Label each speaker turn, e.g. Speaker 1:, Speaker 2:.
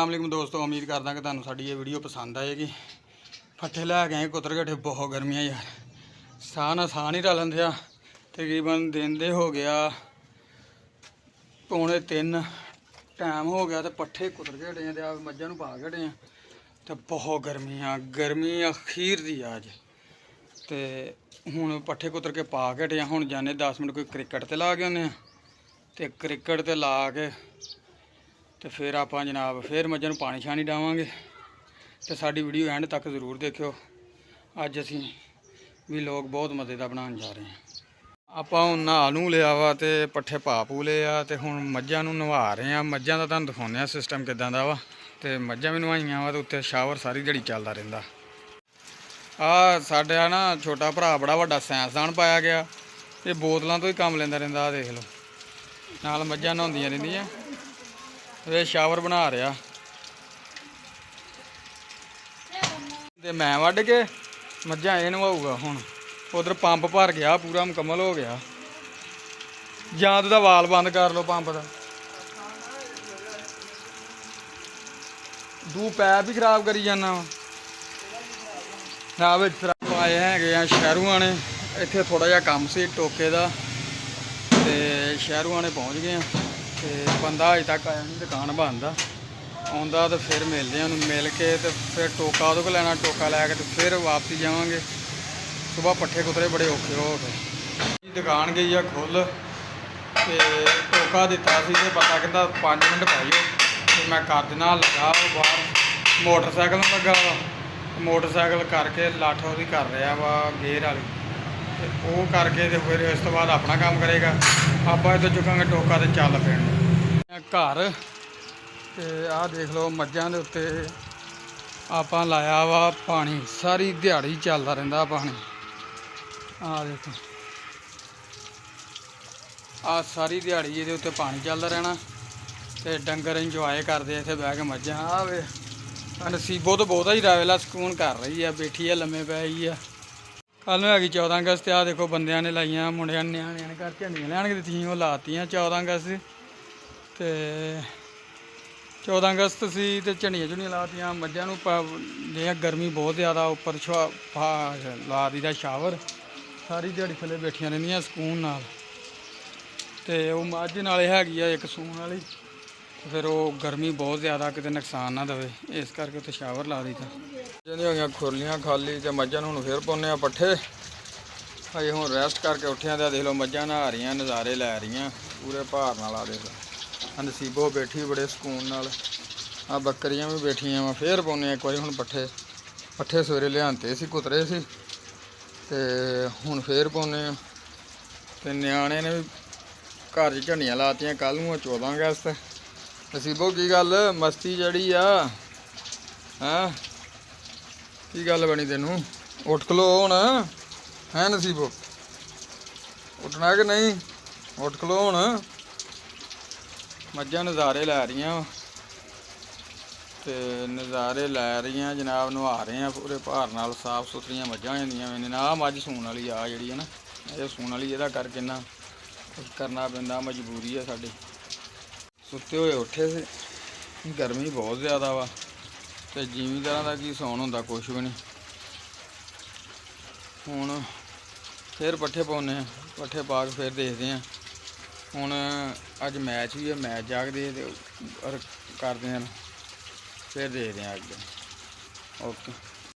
Speaker 1: अस्सलाम वालेकुम दोस्तों, उम्मीद करदा कि तुहानूं साडी ये वीडियो पसंद आएगी। पट्ठे लै के आए कुतर गड्ढे, बहुत गर्मियां यार, साह ना साह नहीं रलन दिया। तकरीबन दिन दे हो गया 2:45 टाइम हो गया, तो पट्ठे कुतर के हटे आ, मज्झां नूं पा के हटे आ। तो बहुत गर्मी अखीर दी अज। तो हुण पट्ठे कुतर के पा के हटे, हुण जाने 10 मिनट कोई क्रिकेट ते ला के आने। तो क्रिकेट ते ला के तो फिर आप जनाब फिर मझां नूं पानी शानी डावांगे। तो साडी वीडियो एंड तक जरूर देखियो। अज असीं भी लोग बहुत मज़े का बनाने जा रहे हैं। आपां हुण नहा नूह लिया वा, तो पट्ठे पा पू ले आ, तो हुण मझां नूं नवा रहे हैं। मझां दा तुहानूं दिखाउने आ सिस्टम किदां दा वा। तो मझां भी नवाइयां वा, तो उत्ते शावर सारी दिहाड़ी चलदा रहिंदा। आ साडा ना छोटा भरा बड़ा वड्डा साइंसदान पाया गया, ये बोतलों तो ही काम लैंदा रहिंदा। देख लो नाल मझां नहाउंदियां रहिंदियां, ये शावर बना रहा। तो मैं वड्ढ के मझां ये नवाऊगा। हुण उधर पंप भर गया, पूरा मुकम्मल हो गया। जां तो वाल बंद कर लो पंप का। तू पैप भी खराब करी जाना ना। आए है शहरों ने, इत्थे थोड़ा जिहा कम सी टोके का, तो शहरों ने पहुँच गए। तो बंदा अजे तक आया नहीं, दुकान बंद आंदा। तो फिर मिलते हैं, मिल के तो फिर टोका वो को लैना, टोका लैके तो फिर वापसी जावांगे। सुबह पट्ठे कुतरे बड़े औखे हो गए। दुकान गई है खुल, तो टोका दिता सी, तो बंदा कहता 5 मिनट पाइयो, तो मैं कर देना। लगा बाहर मोटरसाइकिल लगा वा, मोटरसाइकिल करके लाठ वो कर रहा वा गेयर वाली, तो वो करके तो फिर इस तो बाद अपना काम करेगा। आप इधर चुकांगे टोका, तो चल पैण घर। तो आह देख लो मझां दे उत्ते आपां लाया वा पानी, सारी दिहाड़ी चलदा रहिंदा पानी। आ देखो आ सारी दिहाड़ी ये उत्ते पानी चलदा रहना, तो डंगर इंजॉय करते इत्थे बह के। मझां आ वे नसीबो तो बहुता ही रावेला सुकून कर रही है, बैठी है लम्मे पै गई है। कल नूं हैगी 14 अगस्त। आ देखो बंदियां ने लाइयां, मुंडियां न्याणियां ने घर झंडियां लैन के दित्तियां, वो लातियां 14 अगस्त। तो 14 अगस्त सी, तो झंडियां झुंडियां लातियां। मझां नूं जियां गर्मी बहुत ज़्यादा, उपर ला दी दा शावर, सारी दिहाड़ी थल्ले बैठियां रहिंदियां सुकून नाल। तो वो मझ नाले हैगी आ एक सून वाली, फिर वो गर्मी बहुत ज़्यादा किते नुकसान ना देवे, इस करके उत्ते शावर ला दी था। हो गई खुरलियां खाली, तो मझां नूं फिर पाउने आ पट्ठे। अजे हुण रैसट करके उठिया, तो देख लो मझां नहा रही, नज़ारे लै रही पूरे भार नाल। आ देखो नसीबो बैठी बड़े सुकून नाल। आ बकरियां भी बैठियां वा, फिर पाउने एक बारी हुण पट्ठे। पट्ठे सवेरे लिआंदे सी, कुतरे सी, तो हुण फिर पाउने। तो न्याणे ने भी घर च झंडियां लातियां, कल नूं 14 अगस्त। नसीबो की गल मस्ती जड़ी आ, हैं की गल बनी तेनू? उठ खलो हुण, हैं नसीबो? उठना कि नहीं? उठ खलो हुण। मझां नज़ारे लै रही, तो नज़ारे लै रही जनाब, नवा रहे हैं पूरे भार नाल। साफ सुथरियां मझां हो जांदियां ने। आ मझ सून वाली आ जी है ना, ये सून वाली, इहदा करके ना कुछ करना पैंदा, मजबूरी है साडी। सुत्ते हुए उठे से, गर्मी बहुत ज़्यादा वा, तो जिमींदारां दा की सौन हुंदा, कुछ भी नहीं। हुण फिर पट्ठे पाउने, पट्ठे पा के फिर देखते हैं। हुण अज मैच भी है, मैच जागदे और करदे हैं, फिर देखते हैं अगे। ओके।